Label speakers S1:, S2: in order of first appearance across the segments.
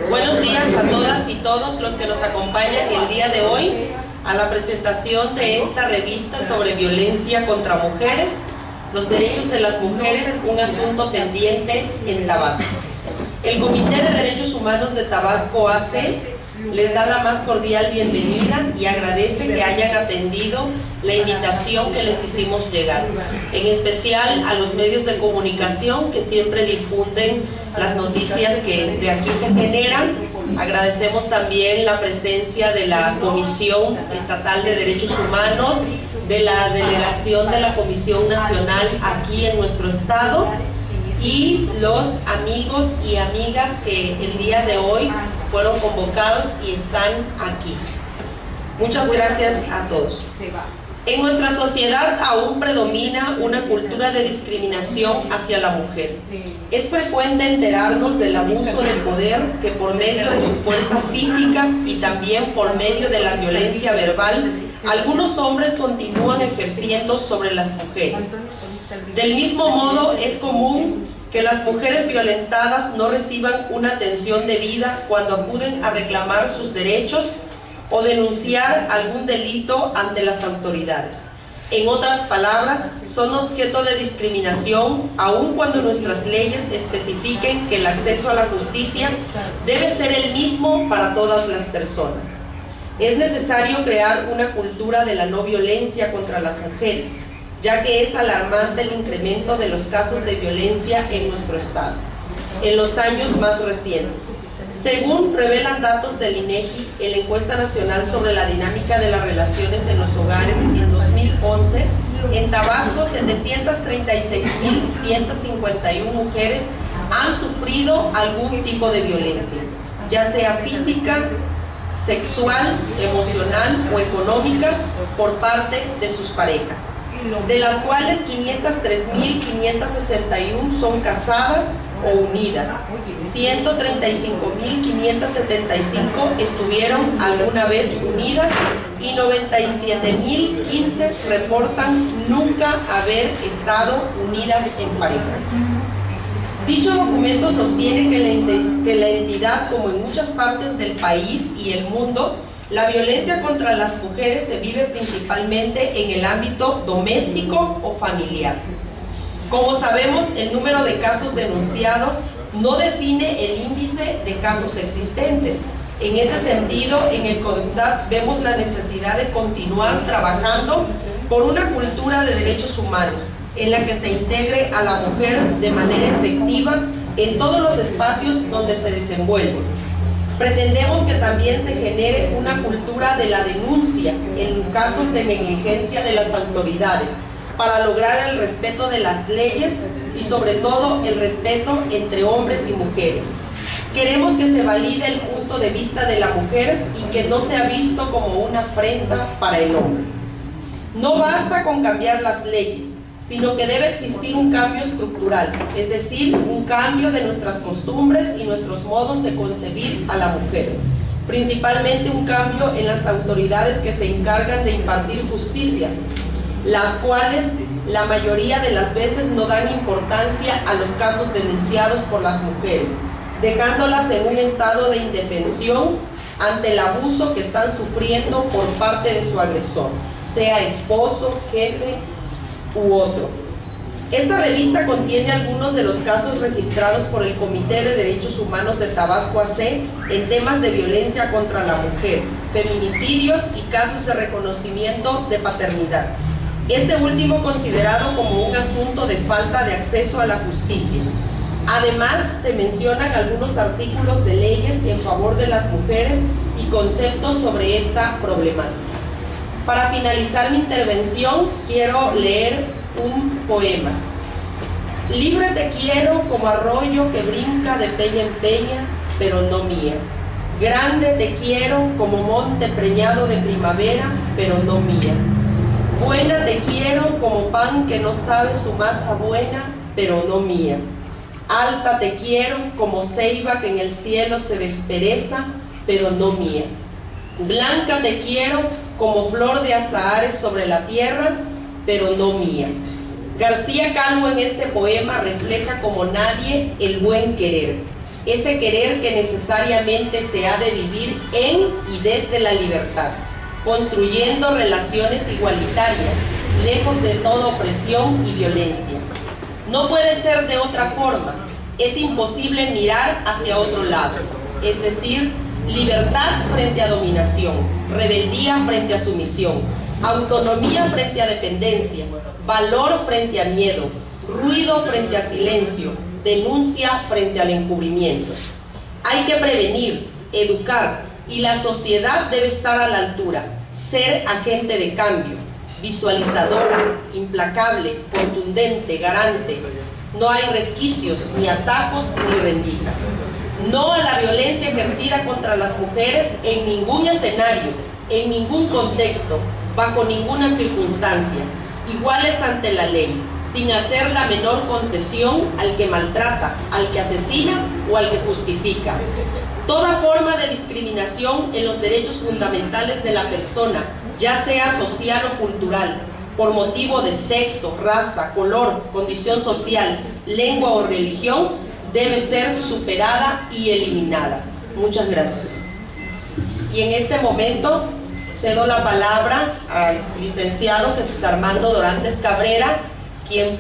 S1: Buenos días a todas y todos los que nos acompañan el día de hoy a la presentación de esta revista sobre violencia contra mujeres, los derechos de las mujeres, un asunto pendiente en Tabasco. El Comité de Derechos Humanos de Tabasco AC les da la más cordial bienvenida y agradece que hayan atendido la invitación que les hicimos llegar, en especial a los medios de comunicación que siempre difunden las noticias que de aquí se generan. Agradecemos también la presencia de la Comisión Estatal de Derechos Humanos, de la delegación de la Comisión Nacional aquí en nuestro estado, y los amigos y amigas que el día de hoy fueron convocados y están aquí. Muchas gracias a todos. En nuestra sociedad aún predomina una cultura de discriminación hacia la mujer. Es frecuente enterarnos del abuso de poder que por medio de su fuerza física y también por medio de la violencia verbal, algunos hombres continúan ejerciendo sobre las mujeres. Del mismo modo, es común que las mujeres violentadas no reciban una atención debida cuando acuden a reclamar sus derechos o denunciar algún delito ante las autoridades. En otras palabras, son objeto de discriminación, aun cuando nuestras leyes especifiquen que el acceso a la justicia debe ser el mismo para todas las personas. Es necesario crear una cultura de la no violencia contra las mujeres, ya que es alarmante el incremento de los casos de violencia en nuestro estado en los años más recientes. Según revelan datos del INEGI, en la encuesta nacional sobre la dinámica de las relaciones en los hogares en 2011, en Tabasco 736.151 mujeres han sufrido algún tipo de violencia, ya sea física, sexual, emocional o económica por parte de sus parejas, de las cuales 503.561 son casadas o unidas, 135.575 estuvieron alguna vez unidas y 97.015 reportan nunca haber estado unidas en pareja. Dicho documento sostiene que la entidad, como en muchas partes del país y el mundo, la violencia contra las mujeres se vive principalmente en el ámbito doméstico o familiar. Como sabemos, el número de casos denunciados no define el índice de casos existentes. En ese sentido, en el CODUCTAD vemos la necesidad de continuar trabajando por una cultura de derechos humanos en la que se integre a la mujer de manera efectiva en todos los espacios donde se desenvuelve. Pretendemos que también se genere una cultura de la denuncia en casos de negligencia de las autoridades para lograr el respeto de las leyes y sobre todo el respeto entre hombres y mujeres. Queremos que se valide el punto de vista de la mujer y que no sea visto como una afrenta para el hombre. No basta con cambiar las leyes, sino que debe existir un cambio estructural, es decir, un cambio de nuestras costumbres y nuestros modos de concebir a la mujer. Principalmente un cambio en las autoridades que se encargan de impartir justicia, las cuales la mayoría de las veces no dan importancia a los casos denunciados por las mujeres, dejándolas en un estado de indefensión ante el abuso que están sufriendo por parte de su agresor, sea esposo, jefe u otro. Esta revista contiene algunos de los casos registrados por el Comité de Derechos Humanos de Tabasco AC en temas de violencia contra la mujer, feminicidios y casos de reconocimiento de paternidad. Este último considerado como un asunto de falta de acceso a la justicia. Además, se mencionan algunos artículos de leyes en favor de las mujeres y conceptos sobre esta problemática. Para finalizar mi intervención, quiero leer un poema. Libre te quiero como arroyo que brinca de peña en peña, pero no mía. Grande te quiero como monte preñado de primavera, pero no mía. Buena te quiero como pan que no sabe su masa buena, pero no mía. Alta te quiero como ceiba que en el cielo se despereza, pero no mía. Blanca te quiero como flor de azahares sobre la tierra, pero no mía. García Calvo en este poema refleja como nadie el buen querer. ese querer que necesariamente se ha de vivir en y desde la libertad, construyendo relaciones igualitarias, lejos de toda opresión y violencia. No puede ser de otra forma, es imposible mirar hacia otro lado, es decir, libertad frente a dominación, rebeldía frente a sumisión, autonomía frente a dependencia, valor frente a miedo, ruido frente a silencio, denuncia frente al encubrimiento. Hay que prevenir, educar, y la sociedad debe estar a la altura, ser agente de cambio, visualizadora, implacable, contundente, garante. No hay resquicios, ni atajos, ni rendijas. No a la violencia ejercida contra las mujeres en ningún escenario, en ningún contexto, bajo ninguna circunstancia, iguales ante la ley, sin hacer la menor concesión al que maltrata, al que asesina o al que justifica. Toda forma de discriminación en los derechos fundamentales de la persona, ya sea social o cultural, por motivo de sexo, raza, color, condición social, lengua o religión, debe ser superada y eliminada. Muchas gracias. Y en este momento cedo la palabra al licenciado Jesús Armando Dorantes Cabrera, quien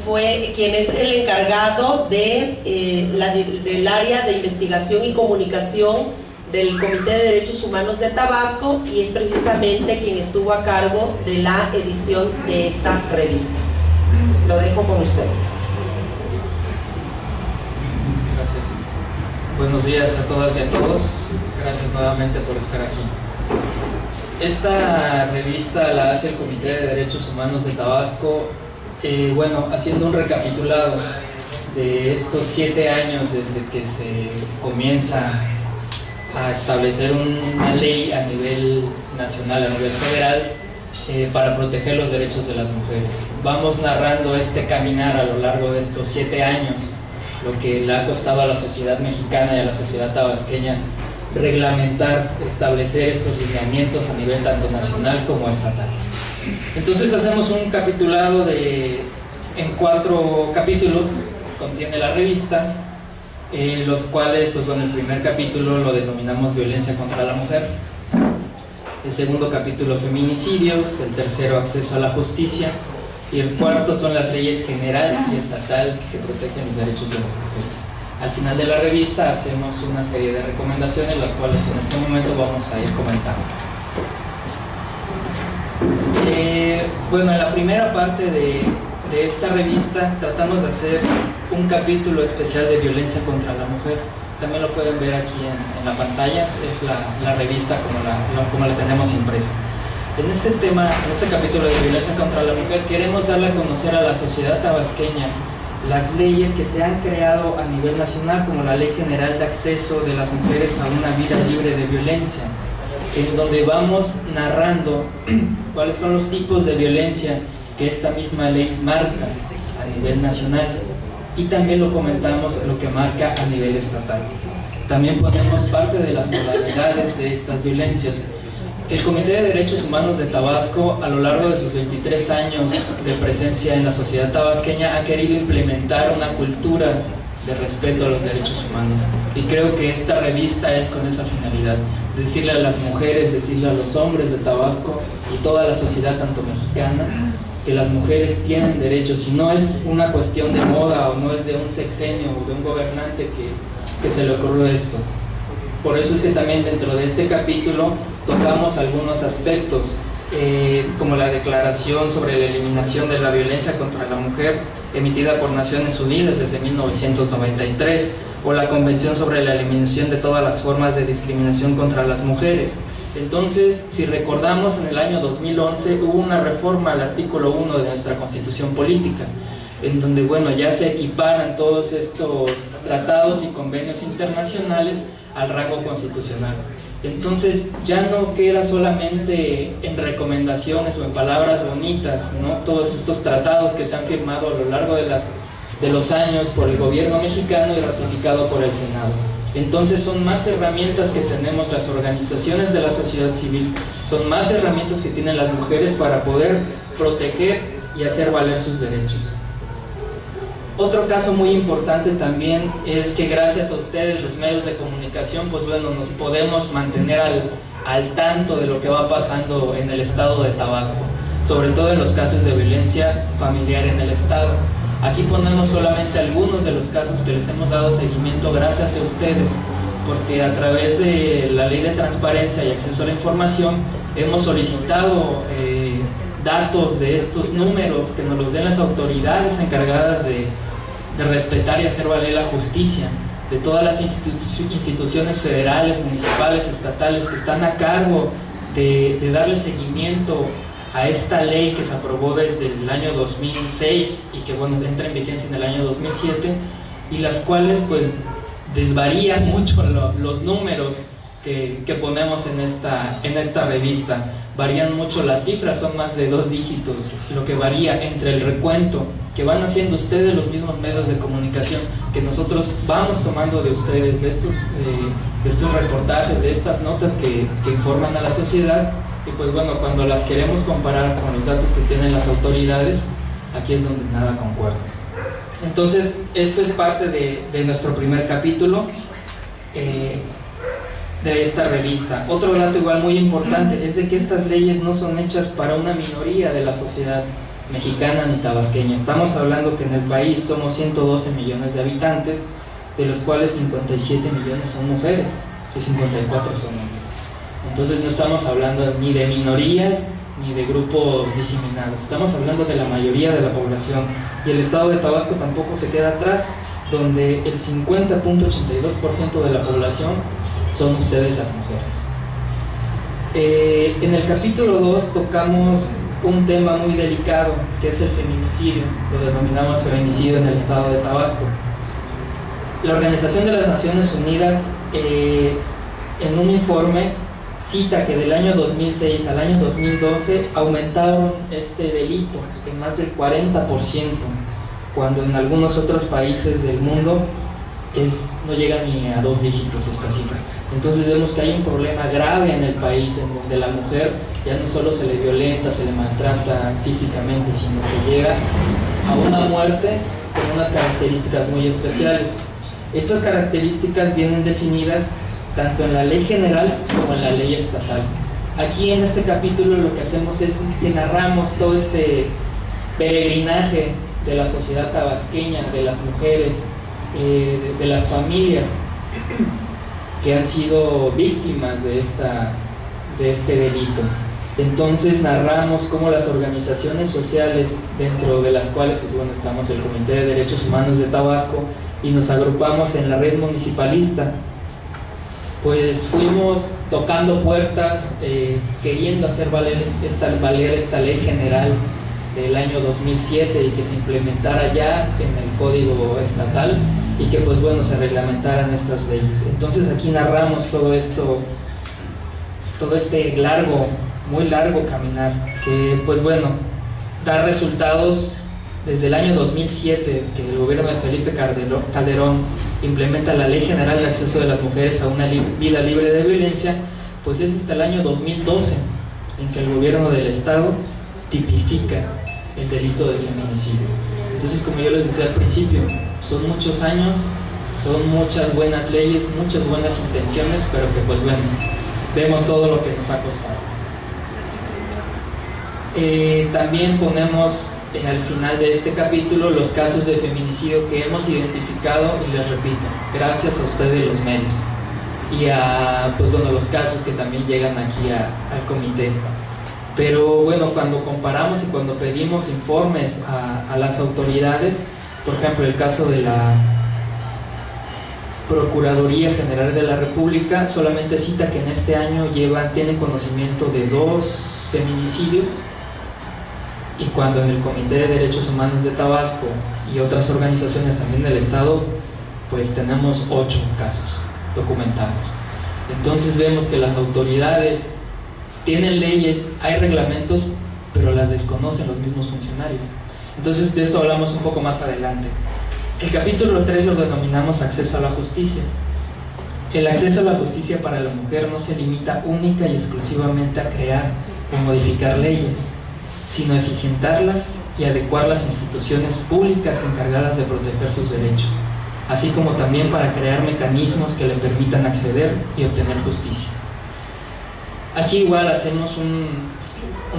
S1: es el encargado del área de investigación y comunicación del Comité de Derechos Humanos de Tabasco, y es precisamente quien estuvo a cargo de la edición de esta revista. Lo dejo con usted.
S2: Gracias. Buenos días a todas y a todos. Gracias nuevamente por estar aquí. Esta revista la hace el Comité de Derechos Humanos de Tabasco, haciendo un recapitulado de estos 7 años desde que se comienza a establecer una ley a nivel nacional, a nivel federal, para proteger los derechos de las mujeres. Vamos narrando este caminar a lo largo de estos 7 años, lo que le ha costado a la sociedad mexicana y a la sociedad tabasqueña reglamentar, establecer estos lineamientos a nivel tanto nacional como estatal. Entonces hacemos un capitulado en 4 capítulos, contiene la revista, los cuales, el primer capítulo lo denominamos violencia contra la mujer, el segundo capítulo feminicidios, el tercero acceso a la justicia, y el cuarto son las leyes general y estatal que protegen los derechos de las mujeres. Al final de la revista hacemos una serie de recomendaciones, las cuales en este momento vamos a ir comentando. En la primera parte de esta revista tratamos de hacer un capítulo especial de violencia contra la mujer. También lo pueden ver aquí en la pantalla, es la revista como la tenemos impresa. En este capítulo de violencia contra la mujer, queremos darle a conocer a la sociedad tabasqueña las leyes que se han creado a nivel nacional, como la Ley General de Acceso de las Mujeres a una Vida Libre de Violencia, en donde vamos narrando cuáles son los tipos de violencia que esta misma ley marca a nivel nacional, y también lo comentamos lo que marca a nivel estatal. También ponemos parte de las modalidades de estas violencias. El Comité de Derechos Humanos de Tabasco, a lo largo de sus 23 años de presencia en la sociedad tabasqueña, ha querido implementar una cultura de respeto a los derechos humanos, y creo que esta revista es con esa finalidad, decirle a las mujeres, decirle a los hombres de Tabasco y toda la sociedad tanto mexicana, que las mujeres tienen derechos, y no es una cuestión de moda, o no es de un sexenio o de un gobernante que se le ocurrió esto. Por eso es que también dentro de este capítulo tocamos algunos aspectos, como la Declaración sobre la Eliminación de la Violencia contra la Mujer, emitida por Naciones Unidas desde 1993, o la Convención sobre la Eliminación de todas las formas de discriminación contra las mujeres. Entonces, si recordamos, en el año 2011 hubo una reforma al artículo 1 de nuestra Constitución Política, en donde ya se equiparan todos estos tratados y convenios internacionales al rango constitucional. Entonces ya no queda solamente en recomendaciones o en palabras bonitas, ¿no? Todos estos tratados que se han firmado a lo largo de los años por el gobierno mexicano y ratificado por el Senado. Entonces son más herramientas que tenemos las organizaciones de la sociedad civil, son más herramientas que tienen las mujeres para poder proteger y hacer valer sus derechos. Otro caso muy importante también es que gracias a ustedes, los medios de comunicación, pues bueno, nos podemos mantener al tanto de lo que va pasando en el estado de Tabasco, sobre todo en los casos de violencia familiar en el estado. Aquí ponemos solamente algunos de los casos que les hemos dado seguimiento gracias a ustedes, porque a través de la Ley de Transparencia y Acceso a la Información hemos solicitado datos de estos números que nos los den las autoridades encargadas de respetar y hacer valer la justicia, de todas las instituciones federales, municipales, estatales que están a cargo de darle seguimiento a esta ley que se aprobó desde el año 2006 y que bueno, entra en vigencia en el año 2007, y las cuales pues desvarían mucho los números que ponemos en esta revista. Varían mucho las cifras, son más de 2 dígitos lo que varía entre el recuento que van haciendo ustedes, los mismos medios de comunicación, que nosotros vamos tomando de ustedes, de estos reportajes, de estas notas que informan a la sociedad, y pues bueno, cuando las queremos comparar con los datos que tienen las autoridades, aquí es donde nada concuerda. Entonces, esto es parte de nuestro primer capítulo de esta revista. Otro dato igual muy importante es de que estas leyes no son hechas para una minoría de la sociedad mexicana ni tabasqueña. Estamos hablando que en el país somos 112 millones de habitantes, de los cuales 57 millones son mujeres y 54 son hombres. Entonces no estamos hablando ni de minorías ni de grupos diseminados, estamos hablando de la mayoría de la población, y el estado de Tabasco tampoco se queda atrás, donde el 50.82% de la población son ustedes las mujeres. En el capítulo 2 tocamos un tema muy delicado, que es el feminicidio, lo denominamos feminicidio en el estado de Tabasco. La Organización de las Naciones Unidas, en un informe, cita que del año 2006 al año 2012 aumentaron este delito en más del 40%, cuando en algunos otros países del mundo no llega ni a 2 dígitos esta cifra. Entonces vemos que hay un problema grave en el país, en donde la mujer ya no solo se le violenta, se le maltrata físicamente, sino que llega a una muerte con unas características muy especiales. Estas características vienen definidas tanto en la ley general como en la ley estatal. Aquí en este capítulo lo que hacemos es que narramos todo este peregrinaje de la sociedad tabasqueña, de las mujeres, de las familias que han sido víctimas de este delito. Entonces narramos cómo las organizaciones sociales, dentro de las cuales pues, bueno, estamos el Comité de Derechos Humanos de Tabasco y nos agrupamos en la red municipalista, pues fuimos tocando puertas, queriendo hacer valer esta ley general del año 2007 y que se implementara ya en el código estatal y que pues bueno se reglamentaran estas leyes. Entonces aquí narramos todo esto, todo este muy largo caminar, que pues bueno da resultados desde el año 2007, que el gobierno de Felipe Calderón implementa la Ley General de Acceso de las Mujeres a una vida libre de violencia, pues es hasta el año 2012 en que el gobierno del estado tipifica el delito de feminicidio. Entonces, como yo les decía al principio, son muchos años, son muchas buenas leyes, muchas buenas intenciones, pero que pues bueno, vemos todo lo que nos ha costado. También ponemos al final de este capítulo los casos de feminicidio que hemos identificado, y les repito, gracias a ustedes los medios y a pues bueno, los casos que también llegan aquí al comité. Pero bueno, cuando comparamos y cuando pedimos informes a las autoridades, por ejemplo el caso de la Procuraduría General de la República solamente cita que en este año tienen conocimiento de 2 feminicidios, y cuando en el Comité de Derechos Humanos de Tabasco y otras organizaciones también del estado, pues tenemos 8 casos documentados. Entonces vemos que las autoridades tienen leyes, hay reglamentos, pero las desconocen los mismos funcionarios. Entonces de esto hablamos un poco más adelante. El capítulo 3 lo denominamos acceso a la justicia. El acceso a la justicia para la mujer no se limita única y exclusivamente a crear o modificar leyes, sino eficientarlas y adecuar las instituciones públicas encargadas de proteger sus derechos, así como también para crear mecanismos que le permitan acceder y obtener justicia. Aquí igual hacemos un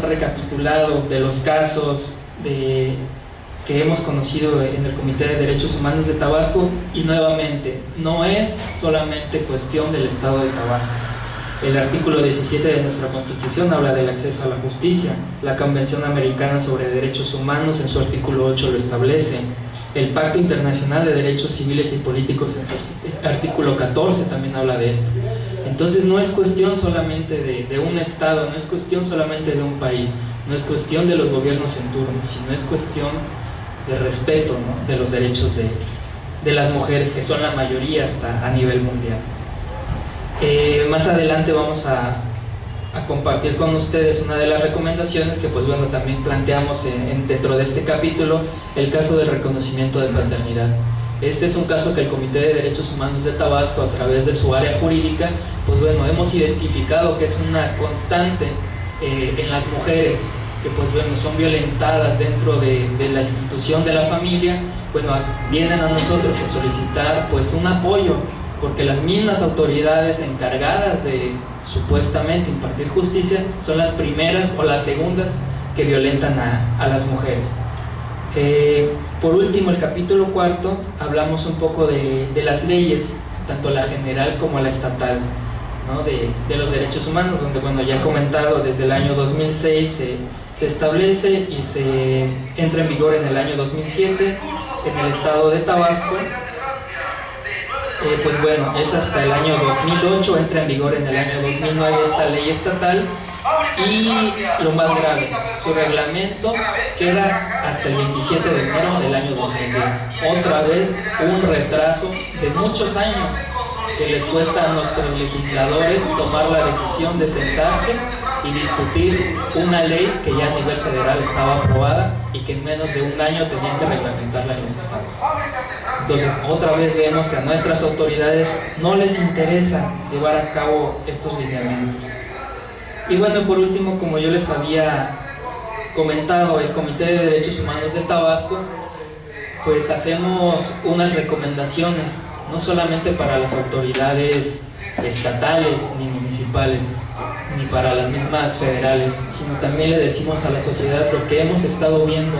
S2: recapitulado de los casos que hemos conocido en el Comité de Derechos Humanos de Tabasco, y nuevamente, no es solamente cuestión del Estado de Tabasco. El artículo 17 de nuestra Constitución habla del acceso a la justicia, la Convención Americana sobre Derechos Humanos en su artículo 8 lo establece, el Pacto Internacional de Derechos Civiles y Políticos en su artículo 14 también habla de esto. Entonces no es cuestión solamente de un Estado, no es cuestión solamente de un país, no es cuestión de los gobiernos en turno, sino es cuestión de respeto, ¿no?, de los derechos de las mujeres, que son la mayoría hasta a nivel mundial. Más adelante vamos a compartir con ustedes una de las recomendaciones que, pues bueno, también planteamos dentro de este capítulo, el caso del reconocimiento de paternidad. Este es un caso que el Comité de Derechos Humanos de Tabasco, a través de su área jurídica, pues bueno, hemos identificado que es una constante en las mujeres que, pues bueno, son violentadas dentro de la institución de la familia. Bueno, vienen a nosotros a solicitar pues un apoyo, porque las mismas autoridades encargadas de supuestamente impartir justicia son las primeras o las segundas que violentan a las mujeres. Por último, el capítulo 4, hablamos un poco de las leyes, tanto la general como la estatal, ¿no?, de los derechos humanos, donde, bueno, ya he comentado, desde el año 2006 se establece y se entra en vigor en el año 2007 en el estado de Tabasco. Pues bueno, es hasta el año 2008, entra en vigor en el año 2009 esta ley estatal, y lo más grave, su reglamento queda hasta el 27 de enero del año 2010. Otra vez un retraso de muchos años que les cuesta a nuestros legisladores tomar la decisión de sentarse y discutir una ley que ya a nivel federal estaba aprobada y que en menos de un año tenían que reglamentarla en los estados. Entonces, otra vez vemos que a nuestras autoridades no les interesa llevar a cabo estos lineamientos. Y bueno, por último, como yo les había comentado, el Comité de Derechos Humanos de Tabasco, pues hacemos unas recomendaciones, no solamente para las autoridades estatales ni municipales, ni para las mismas federales, sino también le decimos a la sociedad lo que hemos estado viendo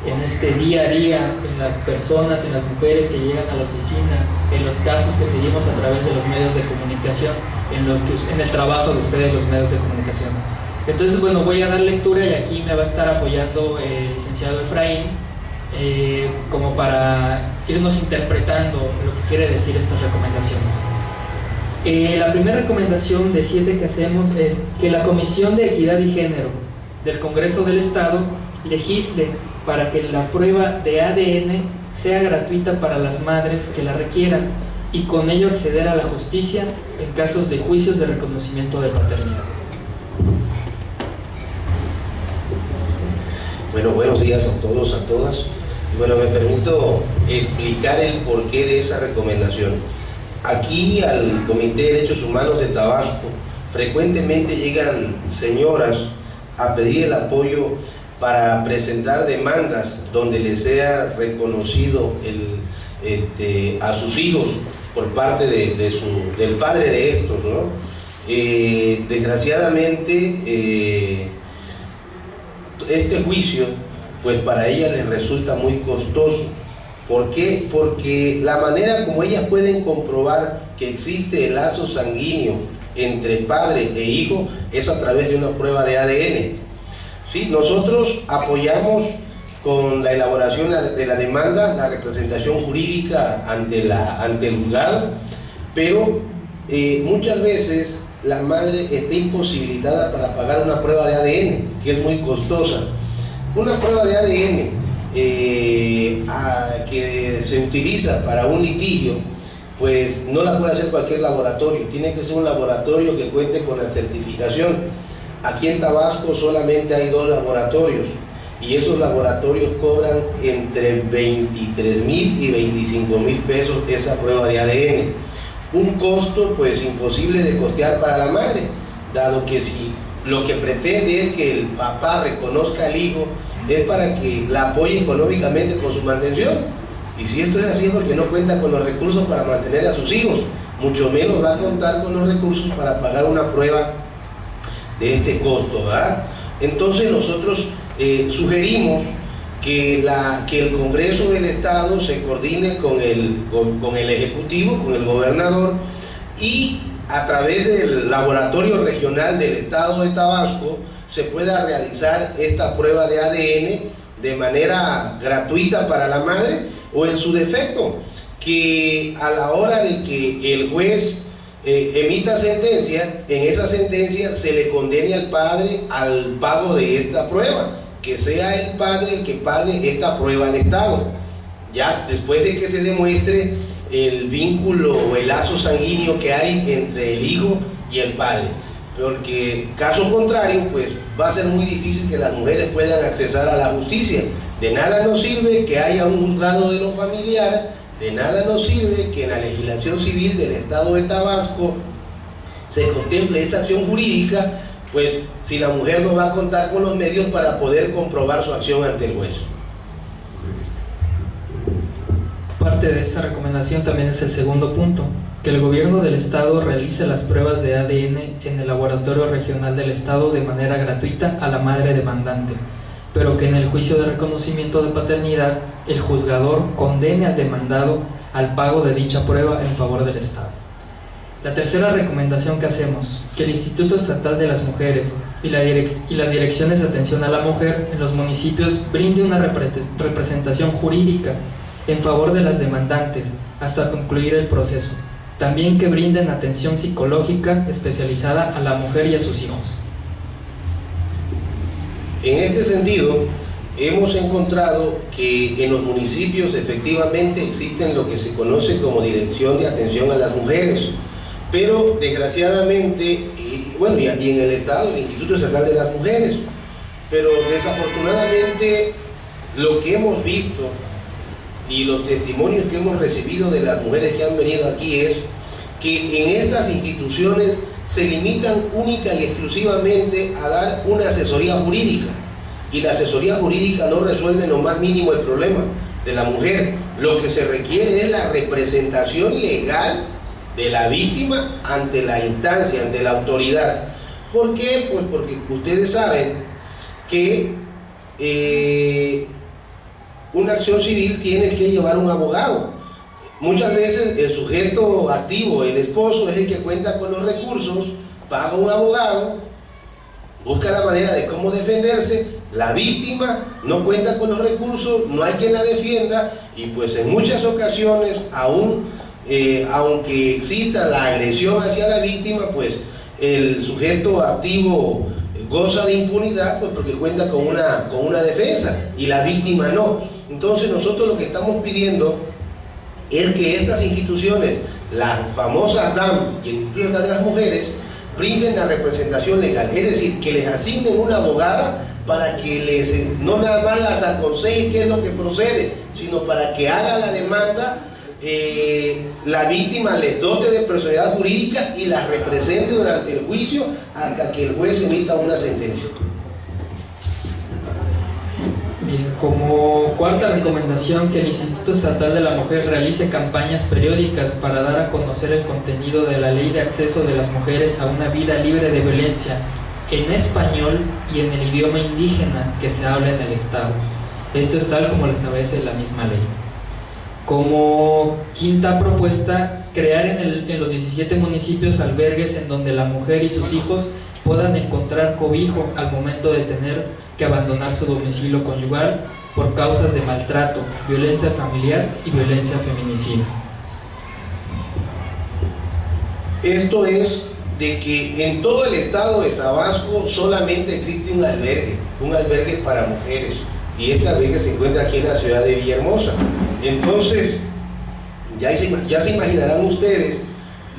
S2: en este día a día, en las personas, en las mujeres que llegan a la oficina, en los casos que seguimos a través de los medios de comunicación, en el trabajo de ustedes, los medios de comunicación. Entonces, bueno, voy a dar lectura y aquí me va a estar apoyando el licenciado Efraín, como para irnos interpretando lo que quiere decir estas recomendaciones. La primera recomendación de 7 que hacemos es que la Comisión de Equidad y Género del Congreso del Estado legisle para que la prueba de ADN sea gratuita para las madres que la requieran y con ello acceder a la justicia en casos de juicios de reconocimiento de paternidad.
S3: Bueno, buenos días a todos, a todas. Bueno, me permito explicar el porqué de esa recomendación. Aquí al Comité de Derechos Humanos de Tabasco frecuentemente llegan señoras a pedir el apoyo para presentar demandas donde les sea reconocido a sus hijos por parte del padre de estos, ¿no? Desgraciadamente este juicio pues para ellas les resulta muy costoso. ¿Por qué? Porque la manera como ellas pueden comprobar que existe el lazo sanguíneo entre padre e hijo es a través de una prueba de ADN. ¿Sí? Nosotros apoyamos con la elaboración de la demanda, la representación jurídica ante el juzgado, pero muchas veces la madre está imposibilitada para pagar una prueba de ADN, que es muy costosa. Una prueba de ADN que se utiliza para un litigio, pues no la puede hacer cualquier laboratorio, tiene que ser un laboratorio que cuente con la certificación. Aquí en Tabasco solamente hay 2 laboratorios y esos laboratorios cobran entre 23,000 y 25,000 pesos esa prueba de ADN. Un costo pues imposible de costear para la madre, dado que si lo que pretende es que el papá reconozca al hijo, es para que la apoye económicamente con su mantención. Y si esto es así es porque no cuenta con los recursos para mantener a sus hijos, mucho menos va a contar con los recursos para pagar una prueba de este costo, ¿verdad? Entonces nosotros sugerimos que el Congreso del Estado se coordine con el Ejecutivo, con el gobernador, y a través del Laboratorio Regional del Estado de Tabasco se pueda realizar esta prueba de ADN de manera gratuita para la madre, o en su defecto, que a la hora de que el juez emita sentencia, en esa sentencia se le condene al padre al pago de esta prueba, que sea el padre el que pague esta prueba al Estado, ya después de que se demuestre el vínculo o el lazo sanguíneo que hay entre el hijo y el padre, porque caso contrario pues va a ser muy difícil que las mujeres puedan accesar a la justicia. De nada nos sirve que haya un juzgado de lo familiar, de nada nos sirve que en la legislación civil del Estado de Tabasco se contemple esa acción jurídica, pues si la mujer no va a contar con los medios para poder comprobar su acción ante el juez.
S2: Parte de esta recomendación también es el segundo punto, que el gobierno del Estado realice las pruebas de ADN en el Laboratorio Regional del Estado de manera gratuita a la madre demandante, pero que en el juicio de reconocimiento de paternidad el juzgador condene al demandado al pago de dicha prueba en favor del Estado. La tercera recomendación que hacemos, que el Instituto Estatal de las Mujeres y las direcciones de atención a la mujer en los municipios brinde una representación jurídica en favor de las demandantes hasta concluir el proceso. También que brinden atención psicológica especializada a la mujer y a sus hijos.
S3: En este sentido, hemos encontrado que en los municipios efectivamente existen lo que se conoce como Dirección de Atención a las Mujeres, pero desgraciadamente, y en el Estado, el Instituto Estatal de las Mujeres, pero desafortunadamente lo que hemos visto y los testimonios que hemos recibido de las mujeres que han venido aquí es que en estas instituciones se limitan única y exclusivamente a dar una asesoría jurídica, y la asesoría jurídica no resuelve lo más mínimo el problema de la mujer. Lo que se requiere es la representación legal de la víctima ante la instancia, ante la autoridad. ¿Por qué? Pues porque ustedes saben que una acción civil tiene que llevar un abogado. Muchas veces el sujeto activo, el esposo, es el que cuenta con los recursos, paga un abogado, busca la manera de cómo defenderse, la víctima no cuenta con los recursos, no hay quien la defienda, y pues en muchas ocasiones, aunque exista la agresión hacia la víctima, pues el sujeto activo goza de impunidad, pues porque cuenta con una defensa, y la víctima no. Entonces nosotros lo que estamos pidiendo es que estas instituciones, las famosas DAM y el Instituto Estatal de las Mujeres, brinden la representación legal, es decir, que les asignen una abogada para que no nada más las aconseje qué es lo que procede, sino para que haga la demanda, la víctima les dote de personalidad jurídica y las represente durante el juicio hasta que el juez emita una sentencia.
S2: Bien, como cuarta recomendación, que el Instituto Estatal de la Mujer realice campañas periódicas para dar a conocer el contenido de la Ley de Acceso de las Mujeres a una Vida Libre de Violencia en español y en el idioma indígena que se habla en el Estado. Esto es tal como lo establece la misma ley. Como quinta propuesta, crear en los 17 municipios albergues en donde la mujer y sus hijos puedan encontrar cobijo al momento de tener que abandonar su domicilio conyugal por causas de maltrato, violencia familiar y violencia feminicida.
S3: Esto es de que en todo el estado de Tabasco solamente existe un albergue para mujeres, y este albergue se encuentra aquí en la ciudad de Villahermosa. Entonces, ya se imaginarán ustedes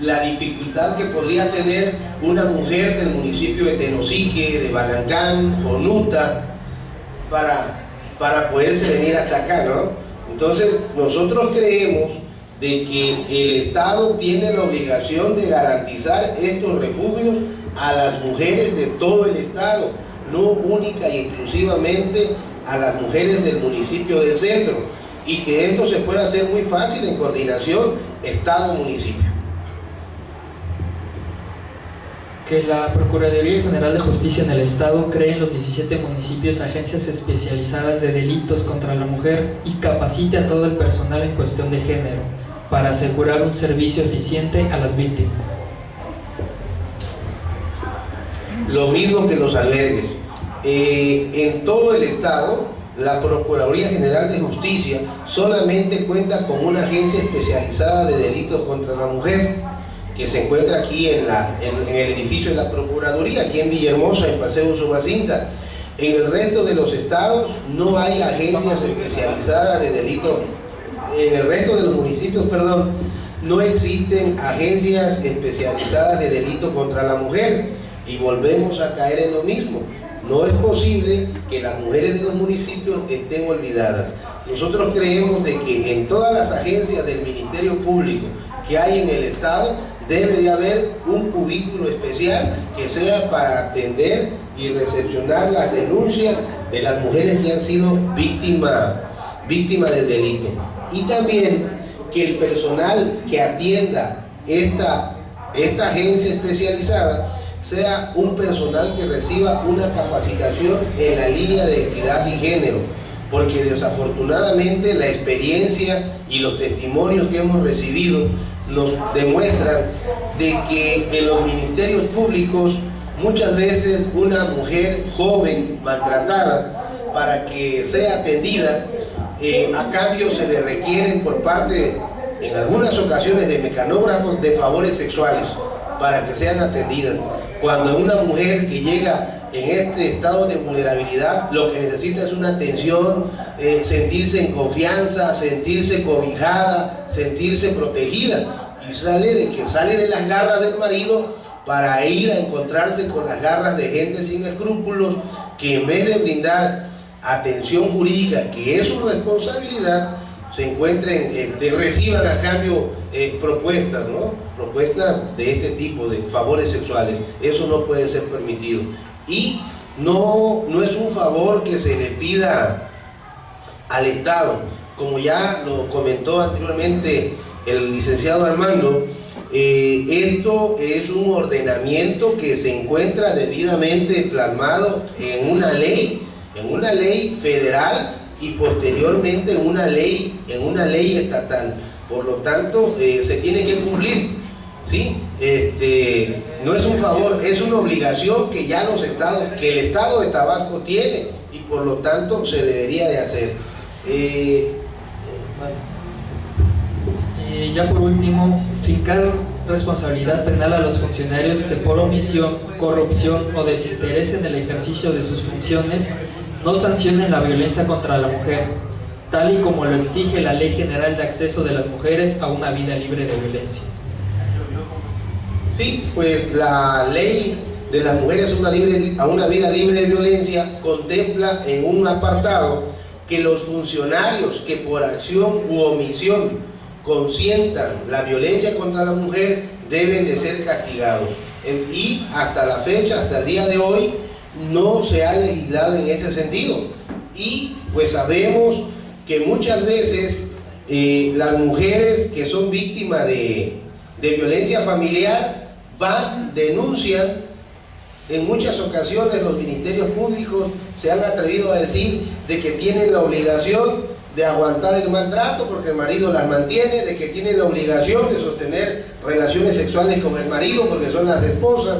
S3: la dificultad que podría tener una mujer del municipio de Tenosique, de Balancán, Jonuta, para poderse venir hasta acá, ¿no? Entonces, nosotros creemos de que el Estado tiene la obligación de garantizar estos refugios a las mujeres de todo el Estado, no única y exclusivamente a las mujeres del municipio del centro, y que esto se puede hacer muy fácil en coordinación Estado-municipio.
S2: Que la Procuraduría General de Justicia en el Estado cree en los 17 municipios agencias especializadas de delitos contra la mujer y capacite a todo el personal en cuestión de género para asegurar un servicio eficiente a las víctimas.
S3: Lo mismo que los albergues. En todo el Estado, la Procuraduría General de Justicia solamente cuenta con una agencia especializada de delitos contra la mujer, que se encuentra aquí en el edificio de la Procuraduría, aquí en Villahermosa, en Paseo Usumacinta. En el resto de los estados no hay agencias especializadas de delitos. En el resto de los municipios, perdón, no existen agencias especializadas de delito contra la mujer. Y volvemos a caer en lo mismo. No es posible que las mujeres de los municipios estén olvidadas. Nosotros creemos de que en todas las agencias del Ministerio Público que hay en el Estado debe de haber un cubículo especial que sea para atender y recepcionar las denuncias de las mujeres que han sido víctimas del delito. Y también que el personal que atienda esta agencia especializada sea un personal que reciba una capacitación en la línea de equidad y género, porque desafortunadamente la experiencia y los testimonios que hemos recibido nos demuestran de que en los ministerios públicos muchas veces una mujer joven maltratada, para que sea atendida, a cambio se le requieren por parte, en algunas ocasiones, de mecanógrafos de favores sexuales para que sean atendidas, cuando una mujer que llega en este estado de vulnerabilidad lo que necesita es una atención, sentirse en confianza, sentirse cobijada, sentirse protegida, y sale de las garras del marido para ir a encontrarse con las garras de gente sin escrúpulos, que en vez de brindar atención jurídica, que es su responsabilidad, se encuentren, reciban a cambio propuestas, ¿no? Propuestas de este tipo, de favores sexuales. Eso no puede ser permitido. Y no es un favor que se le pida al Estado. Como ya lo comentó anteriormente el licenciado Armando, esto es un ordenamiento que se encuentra debidamente plasmado en una ley federal y posteriormente en una ley estatal. Por lo tanto, se tiene que cumplir, ¿sí? No es un favor, es una obligación que ya que el Estado de Tabasco tiene, y por lo tanto se debería de hacer.
S2: Ya por último, fincar responsabilidad penal a los funcionarios que por omisión, corrupción o desinterés en el ejercicio de sus funciones no sancionen la violencia contra la mujer, tal y como lo exige la Ley General de Acceso de las Mujeres a una vida libre de violencia.
S3: Sí, pues la Ley de las Mujeres a una vida libre de violencia contempla en un apartado que los funcionarios que por acción u omisión consientan la violencia contra la mujer deben de ser castigados. Y hasta la fecha, hasta el día de hoy, no se ha legislado en ese sentido. Y pues sabemos que muchas veces las mujeres que son víctimas de violencia familiar van, denuncian. En muchas ocasiones los ministerios públicos se han atrevido a decir de que tienen la obligación de aguantar el maltrato porque el marido las mantiene, de que tienen la obligación de sostener relaciones sexuales con el marido porque son las esposas.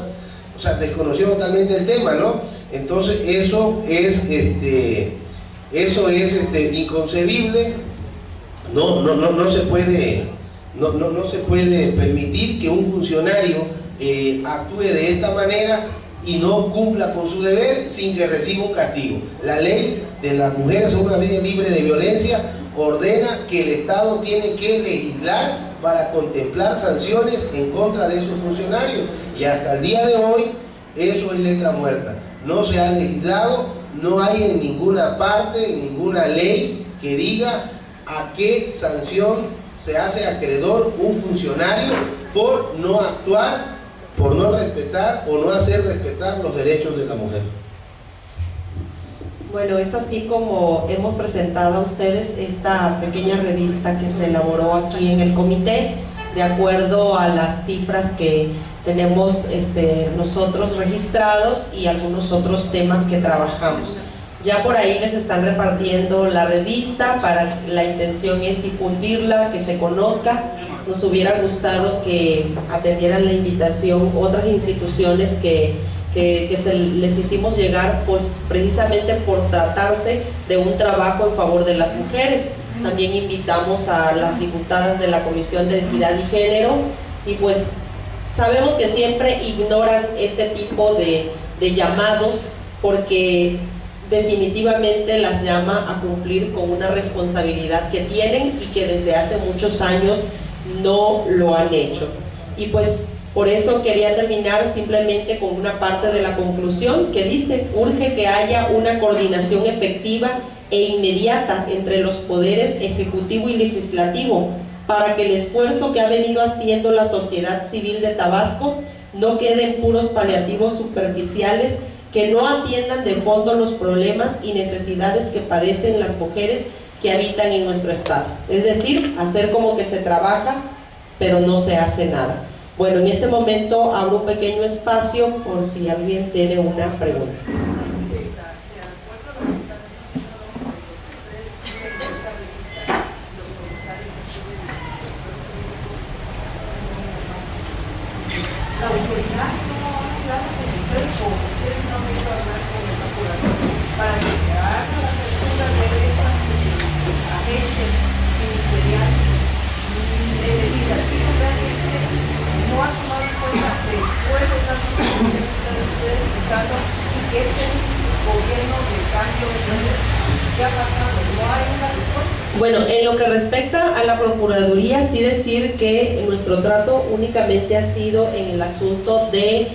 S3: O sea, desconoció totalmente el tema, ¿no? Entonces eso es inconcebible. No se puede permitir que un funcionario actúe de esta manera y no cumpla con su deber sin que reciba un castigo. La Ley de las Mujeres a una vida libre de violencia ordena que el Estado tiene que legislar para contemplar sanciones en contra de esos funcionarios, y hasta el día de hoy eso es letra muerta. No se ha legislado, no hay en ninguna parte, en ninguna ley que diga a qué sanción se hace acreedor un funcionario por no actuar, por no respetar o no hacer respetar los derechos de la mujer.
S1: Bueno, es así como hemos presentado a ustedes esta pequeña revista que se elaboró aquí en el comité, de acuerdo a las cifras que tenemos nosotros registrados y algunos otros temas que trabajamos. Ya por ahí les están repartiendo la revista, la intención es difundirla, que se conozca. Nos hubiera gustado que atendieran la invitación otras instituciones que les hicimos llegar, pues precisamente por tratarse de un trabajo en favor de las mujeres. También invitamos a las diputadas de la Comisión de Equidad y Género, y pues sabemos que siempre ignoran este tipo de llamados, porque definitivamente las llama a cumplir con una responsabilidad que tienen y que desde hace muchos años no lo han hecho. Y pues por eso quería terminar simplemente con una parte de la conclusión que dice: urge que haya una coordinación efectiva e inmediata entre los poderes ejecutivo y legislativo para que el esfuerzo que ha venido haciendo la sociedad civil de Tabasco no quede en puros paliativos superficiales que no atiendan de fondo los problemas y necesidades que padecen las mujeres que habitan en nuestro estado. Es decir, hacer como que se trabaja, pero no se hace nada. Bueno, en este momento abro un pequeño espacio por si alguien tiene una pregunta.
S4: La autoridad no ha hablado con ustedes, o ustedes no han ido a hablar con el procurador para que se haga la apertura de esas agencias ministeriales. El legislativo realmente no ha tomado en cuenta después de tantos años que ustedes escuchando y que este gobierno de cambio, ¿qué ha pasado? ¿No hay una respuesta?
S1: Bueno, en lo que respecta a la Procuraduría, sí decir que nuestro trato únicamente ha sido en el asunto de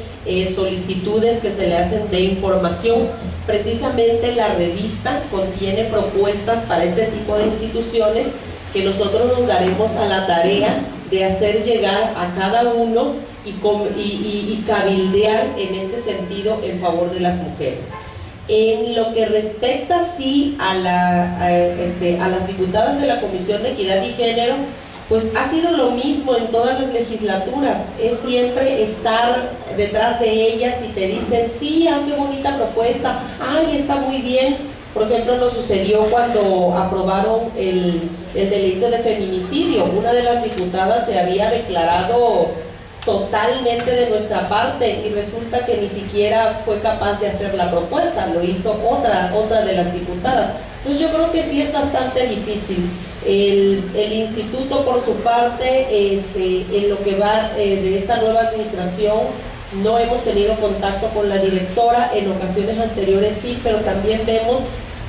S1: solicitudes que se le hacen de información. Precisamente la revista contiene propuestas para este tipo de instituciones que nosotros nos daremos a la tarea de hacer llegar a cada uno y cabildear en este sentido en favor de las mujeres. En lo que respecta sí a las diputadas de la Comisión de Equidad y Género, pues ha sido lo mismo en todas las legislaturas, es siempre estar detrás de ellas y te dicen: sí, qué bonita propuesta, ay, está muy bien. Por ejemplo, nos sucedió cuando aprobaron el delito de feminicidio. Una de las diputadas se había declarado totalmente de nuestra parte y resulta que ni siquiera fue capaz de hacer la propuesta, lo hizo otra de las diputadas. Entonces yo creo que sí es bastante difícil. El instituto, por su parte, en lo que va de esta nueva administración, no hemos tenido contacto con la directora. En ocasiones anteriores sí, pero también vemos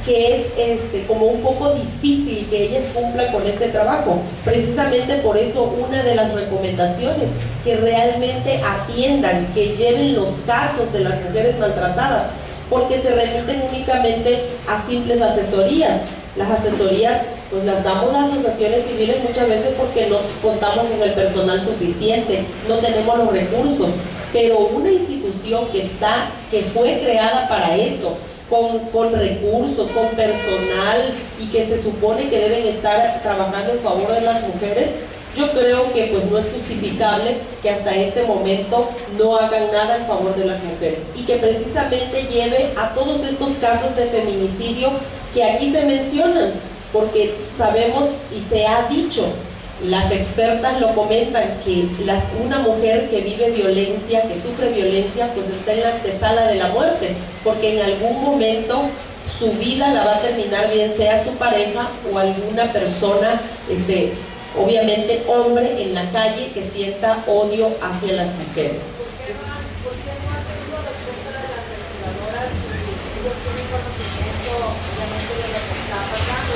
S1: que es como un poco difícil que ellas cumplan con este trabajo. Precisamente por eso una de las recomendaciones, que realmente atiendan, que lleven los casos de las mujeres maltratadas, porque se remiten únicamente a simples asesorías. Las asesorías pues las damos las asociaciones civiles muchas veces porque no contamos con el personal suficiente, no tenemos los recursos, pero una institución que fue creada para esto, con recursos, con personal y que se supone que deben estar trabajando en favor de las mujeres, yo creo que pues no es justificable que hasta este momento no hagan nada en favor de las mujeres y que precisamente lleve a todos estos casos de feminicidio que aquí se mencionan, porque sabemos y se ha dicho, las expertas lo comentan, que una mujer que vive violencia, que sufre violencia, pues está en la antesala de la muerte, porque en algún momento su vida la va a terminar, bien sea su pareja o alguna persona, obviamente hombre en la calle, que sienta odio hacia las mujeres.
S4: ¿Por qué no ha tenido respuesta de las legisladoras y ellos tienen conocimiento, obviamente, de lo que está pasando?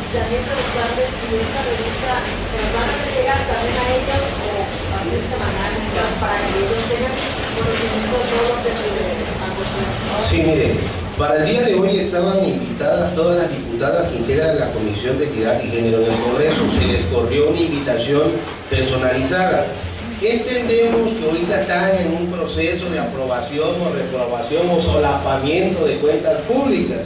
S4: También preguntarles si esta revista se nos van a llegar también a ellos o va a ser semanal, para que ellos tengan conocimiento de todo lo que se ha.
S3: Sí, miren, para el día de hoy estaban invitadas todas las diputadas que integran la Comisión de Equidad y Género del Congreso. Se les corrió una invitación personalizada. entendemos que ahorita están en un proceso de aprobación o reprobación o solapamiento de cuentas públicas,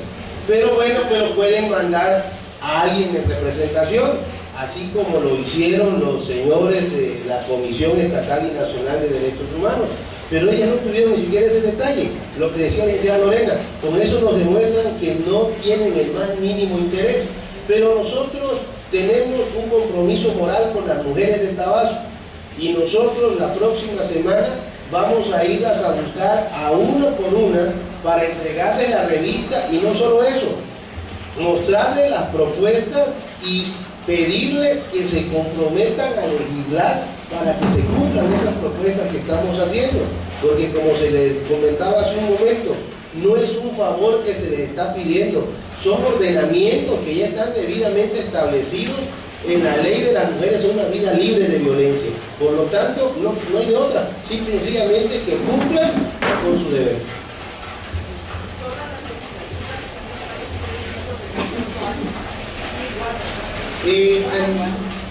S3: pero bueno, pero pueden mandar a alguien en representación, así como lo hicieron los señores de la Comisión Estatal y Nacional de Derechos Humanos. Pero ellas no tuvieron ni siquiera ese detalle, lo que decía la licenciada Lorena. Con eso nos demuestran que no tienen el más mínimo interés. Pero nosotros tenemos un compromiso moral con las mujeres de Tabasco, y nosotros la próxima semana vamos a irlas a buscar a una por una para entregarles la revista, y no solo eso, mostrarles las propuestas y pedirles que se comprometan a legislar para que se cumplan esas propuestas que estamos haciendo, porque como se les comentaba hace un momento, no es un favor que se les está pidiendo, son ordenamientos que ya están debidamente establecidos en la ley de las mujeres, una vida libre de violencia. Por lo tanto, no hay de otra, simple y sencillamente que cumplan con su deber.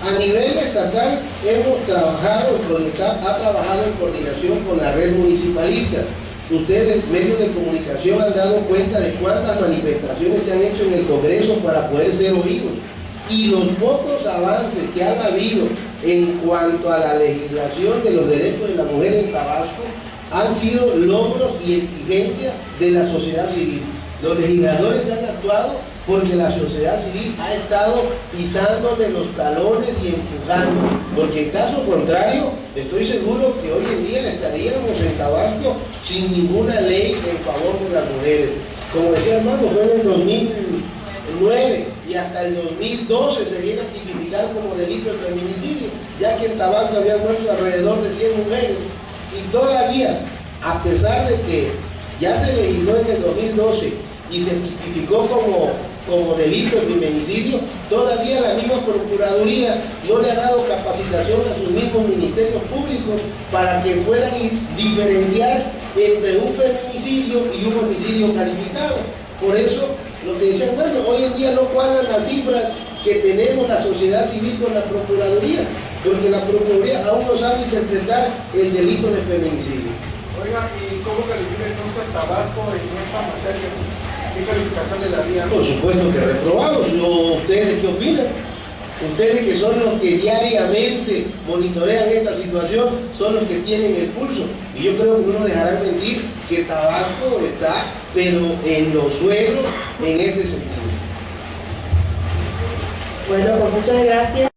S3: A nivel estatal hemos trabajado, ha trabajado en coordinación con la red municipalista. Ustedes, medios de comunicación, han dado cuenta de cuántas manifestaciones se han hecho en el Congreso para poder ser oídos. Y los pocos avances que han habido en cuanto a la legislación de los derechos de la mujer en Tabasco han sido logros y exigencias de la sociedad civil. Los legisladores han actuado porque la sociedad civil ha estado pisándole los talones y empujando, porque en caso contrario, estoy seguro que hoy en día estaríamos en Tabasco sin ninguna ley en favor de las mujeres. Como decía hermano, fue en el 2009 y hasta el 2012 se viene a tipificar como delito el feminicidio, ya que en Tabasco había muerto alrededor de 100 mujeres, y todavía, a pesar de que ya se legisló en el 2012 y se tipificó como delito el feminicidio, todavía la misma Procuraduría no le ha dado capacitación a sus mismos ministerios públicos para que puedan diferenciar entre un feminicidio y un homicidio calificado. Por eso, lo que decían, bueno, hoy en día no cuadran las cifras que tenemos la sociedad civil con la Procuraduría, porque la Procuraduría aún no sabe interpretar el delito de feminicidio.
S5: Oiga, ¿y cómo califica entonces Tabasco en esta materia? ¿Qué calificación le daría?
S3: Por supuesto que reprobados. ¿Ustedes qué opinan? Ustedes, que son los que diariamente monitorean esta situación, son los que tienen el pulso. Y yo creo que no nos dejarán mentir que Tabasco está, pero en los suelos, en este sentido.
S1: Bueno, pues muchas gracias.